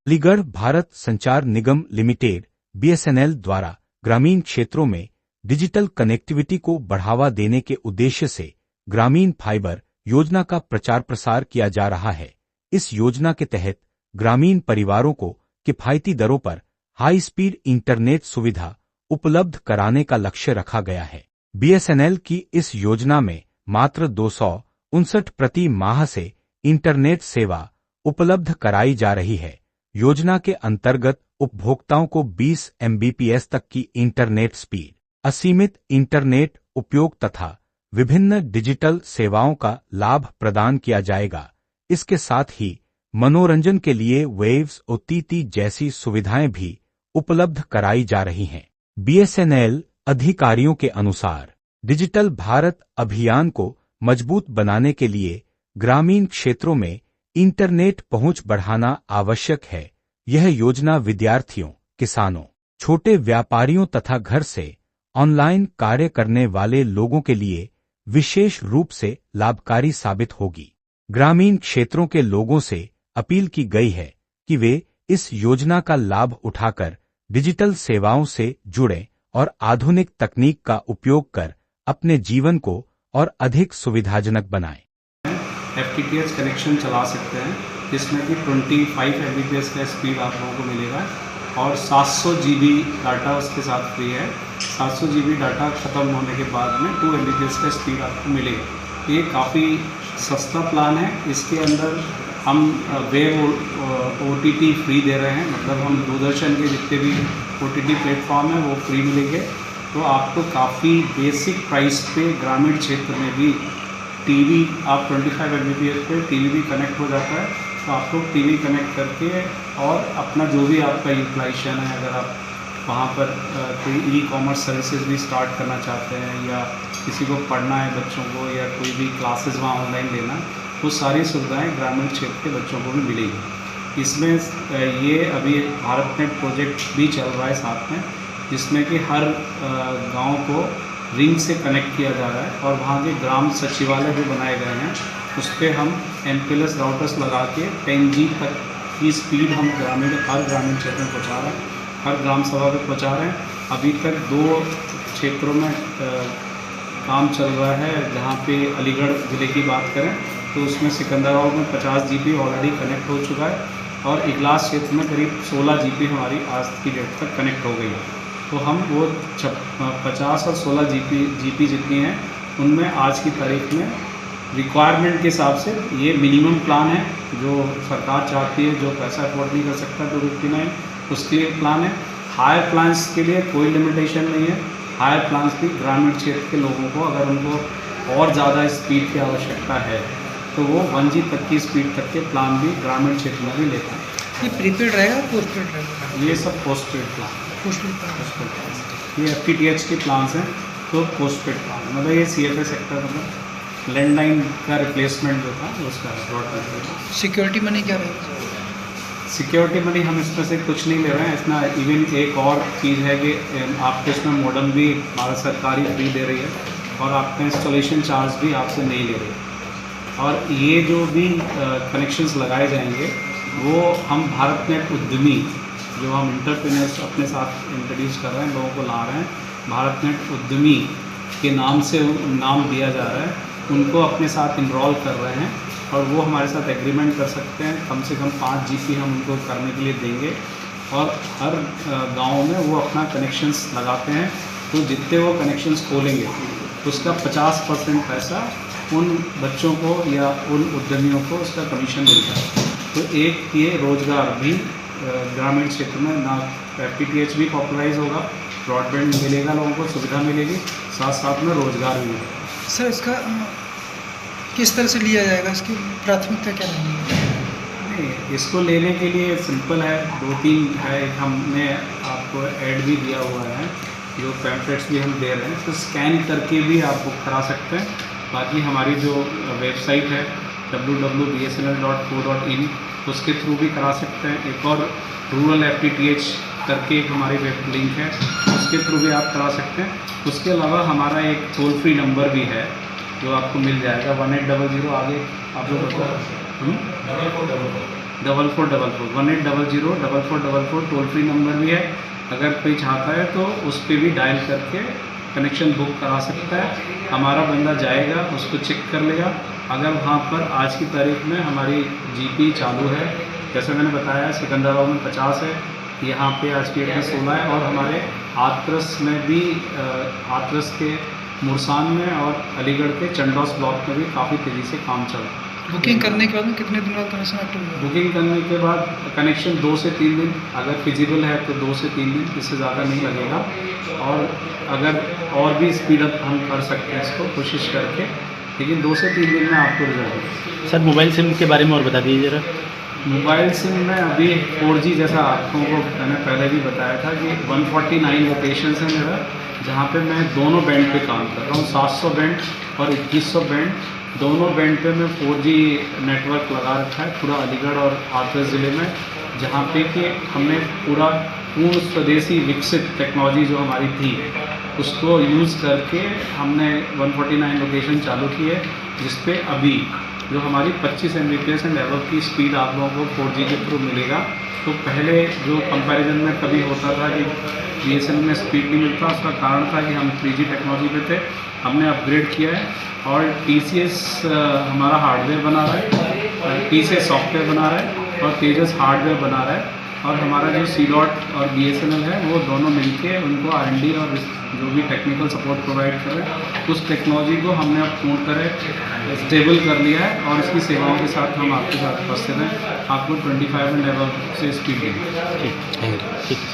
अलीगढ़ भारत संचार निगम limited (BSNL) द्वारा ग्रामीण क्षेत्रों में डिजिटल कनेक्टिविटी को बढ़ावा देने के उद्देश्य से ग्रामीण फाइबर योजना का प्रचार प्रसार किया जा रहा है। इस योजना के तहत ग्रामीण परिवारों को किफायती दरों पर हाई स्पीड इंटरनेट सुविधा उपलब्ध कराने का लक्ष्य रखा गया है। बीएसएनएल की इस योजना में मात्र 259 प्रति माह से इंटरनेट सेवा उपलब्ध कराई जा रही है। योजना के अंतर्गत उपभोक्ताओं को 20 एमबीपीएस तक की इंटरनेट स्पीड, असीमित इंटरनेट उपयोग तथा विभिन्न डिजिटल सेवाओं का लाभ प्रदान किया जाएगा। इसके साथ ही मनोरंजन के लिए वेव्स ओटीटी जैसी सुविधाएं भी उपलब्ध कराई जा रही हैं। बीएसएनएल अधिकारियों के अनुसार डिजिटल भारत अभियान को मजबूत बनाने के लिए ग्रामीण क्षेत्रों में इंटरनेट पहुंच बढ़ाना आवश्यक है। यह योजना विद्यार्थियों, किसानों, छोटे व्यापारियों तथा घर से ऑनलाइन कार्य करने वाले लोगों के लिए विशेष रूप से लाभकारी साबित होगी। ग्रामीण क्षेत्रों के लोगों से अपील की गई है कि वे इस योजना का लाभ उठाकर डिजिटल सेवाओं से जुड़ें और आधुनिक तकनीक का उपयोग कर अपने जीवन को और अधिक सुविधाजनक बनाएं। FTTH कनेक्शन चला सकते हैं जिसमें कि 25 Mbps का स्पीड आप लोगों को मिलेगा और 700 GB डाटा उसके साथ फ्री है। 700 GB डाटा ख़त्म होने के बाद में 2 Mbps का स्पीड आपको मिलेगा। ये काफ़ी सस्ता प्लान है। इसके अंदर हम वेब OTT फ्री दे रहे हैं, मतलब हम दूरदर्शन के जितने भी OTT प्लेटफॉर्म हैं वो फ्री मिलेंगे। तो आपको काफ़ी बेसिक प्राइस पे ग्रामीण क्षेत्र में भी टीवी आप 25 Mbps पे टीवी भी कनेक्ट हो जाता है। तो आप लोग टीवी कनेक्ट करके और अपना जो भी आपका यूटिलाइजेशन है, अगर आप वहाँ पर कोई ई-कॉमर्स सर्विसेज भी स्टार्ट करना चाहते हैं या किसी को पढ़ना है बच्चों को या कोई भी क्लासेस वहाँ ऑनलाइन लेना, वो सारी सुविधाएं ग्रामीण क्षेत्र के बच्चों को भी मिलेगी। इसमें ये अभी भारत नेट प्रोजेक्ट भी चल रहा है साथ में, जिसमें कि हर गांव को रिंग से कनेक्ट किया जा रहा है और वहाँ के ग्राम सचिवालय जो बनाए गए हैं उस पर हम MPLS राउटर्स लगा के 10G तक की स्पीड हम हर ग्रामीण क्षेत्र में पहुँचा रहे हैं, हर ग्राम सभा पे पहुँचा रहे हैं। अभी तक 2 क्षेत्रों में काम चल रहा है। जहाँ पे अलीगढ़ ज़िले की बात करें तो उसमें सिकंदराबाद में 50 GB ऑलरेडी कनेक्ट हो चुका है और इगलास क्षेत्र में करीब 16 GB हमारी आज की डेट तक कनेक्ट हो गई है। तो हम वो 50 और 16 GB जितनी हैं उनमें आज की तारीख में रिक्वायरमेंट के हिसाब से ये मिनिमम प्लान है जो सरकार चाहती है। जो पैसा अफोर्ड नहीं कर सकता 259 उसके लिए प्लान है। हायर प्लान्स के लिए कोई लिमिटेशन नहीं है। हायर प्लान्स भी ग्रामीण क्षेत्र के लोगों को अगर उनको और ज़्यादा स्पीड की आवश्यकता है तो वो 1G तक की स्पीड तक के प्लान भी ग्रामीण क्षेत्र में भी लेते हैं। ये प्रीपेड रहेगा, पोस्टपेड रहेगा? ये सब पोस्टपेड प्लान, पोस्टपेड ये FTTH के प्लान्स हैं। तो पोस्टपेड प्लान मतलब ये CFA सेक्टर मतलब लैंडलाइन का रिप्लेसमेंट जो था उसका ब्रॉडबैंड। सिक्योरिटी मनी क्या रहेगा? सिक्योरिटी मनी हम इसमें से कुछ नहीं ले रहे हैं। इसमें इवन एक और चीज़ है कि आपके इसमें मॉडम भी भारत सरकार ही फ्री दे रही है और आपका इंस्टॉलेशन चार्ज भी आपसे नहीं ले रही है। और ये जो भी कनेक्शंस लगाए जाएंगे वो हम भारत नेट उद्यमी जो हम इंटरप्रेन्योर्स अपने साथ इंट्रोड्यूस कर रहे हैं, लोगों को ला रहे हैं, भारत नेट उद्यमी के नाम से नाम दिया जा रहा है, उनको अपने साथ इनरोल कर रहे हैं और वो हमारे साथ एग्रीमेंट कर सकते हैं। कम से कम 5 GB हम उनको करने के लिए देंगे और हर गांव में वो अपना कनेक्शंस लगाते हैं। तो जितने वो कनेक्शंस खोलेंगे उसका 50% पैसा उन बच्चों को या उन उद्यमियों को उसका कमीशन मिलता है। तो एक ये रोज़गार भी ग्रामीण क्षेत्र में ना FTTH भी पॉपुलराइज होगा, ब्रॉडबैंड मिलेगा, लोगों को सुविधा मिलेगी, साथ साथ में रोज़गार भी मिलेगा। सर इसका किस तरह से लिया जाएगा, इसकी प्राथमिकता क्या रहेगी? नहीं, इसको लेने के लिए सिंपल है, 2-3 है। एक हमने आपको ऐड भी दिया हुआ है, जो पैम्फलेट्स भी हम दे रहे हैं, तो स्कैन करके भी आप बुक करा सकते हैं। बाकी हमारी जो वेबसाइट है www.bsnl.co.in उसके थ्रू भी करा सकते हैं। एक और रूरल FTTH करके एक हमारी वेब लिंक है, उसके थ्रू भी आप करा सकते हैं। उसके अलावा हमारा एक टोल फ्री नंबर भी है जो आपको मिल जाएगा 1800। आगे आप लोग 1800 टोल फ्री नंबर भी है। अगर कोई चाहता है तो उस पर भी डायल करके कनेक्शन बुक करा सकता है। हमारा बंदा जाएगा, उसको चेक कर लेगा। अगर वहाँ पर आज की तारीख में हमारी जीपी चालू है, जैसे मैंने बताया सिकंदराबाद में 50 है, यहाँ पे आज की डेट में 16 है, और हमारे हाथरस में भी हाथरस के मुरसान में और अलीगढ़ के चंडौस ब्लॉक में भी काफ़ी तेज़ी से काम चल रहा है। बुकिंग करने के बाद में कितने दिन बाद कनेक्शन एक्टिव होगा? बुकिंग करने के बाद कनेक्शन 2 से 3 दिन, अगर फिजिबल है तो 2 से 3 दिन, इससे ज़्यादा नहीं लगेगा। और अगर और भी स्पीड अप हम कर सकते हैं इसको कोशिश करके, लेकिन 2 से 3 दिन में आपको रिजल्ट मिलेगा। सर मोबाइल सिम के बारे में और बता दीजिए ज़रा। मोबाइल सिम में अभी 4G जैसा आपको मैंने पहले भी बताया था कि 149 लोकेशंस हैं मेरा, जहाँ पे मैं दोनों बैंड पे काम कर रहा हूँ। 700 बैंड और 2100 बैंड, दोनों बैंड पे मैं 4G नेटवर्क लगा रखा है पूरा अलीगढ़ और हाथरस ज़िले में, जहाँ पे कि हमने पूरा पूर्ण स्वदेशी विकसित टेक्नोलॉजी जो हमारी थी उसको यूज़ करके हमने 149 लोकेशन चालू की है, जिस पे अभी जो हमारी 25 Mbps एंड एबव की स्पीड आप लोगों को 4G के थ्रू मिलेगा। तो पहले जो कंपैरिजन में कभी होता था कि BSNL में स्पीड नहीं मिलता, उसका कारण था कि हम 3G टेक्नोलॉजी पे थे। हमने अपग्रेड किया है और TCS हमारा हार्डवेयर बना रहा है, TCS सॉफ्टवेयर बना रहा है और तेजस हार्डवेयर बना रहा है, और हमारा जो C-DOT और BSNL है वो दोनों मिलके उनको R&D और जो भी टेक्निकल सपोर्ट प्रोवाइड कर रहे हैं, उस टेक्नोलॉजी को हमने अब पूर्ण तरह स्टेबल कर लिया है और इसकी सेवाओं के साथ हम आपके साथ उपस्थित हैं। आपको 25 एंड एबव से स्पीड देंगे। ठीक है।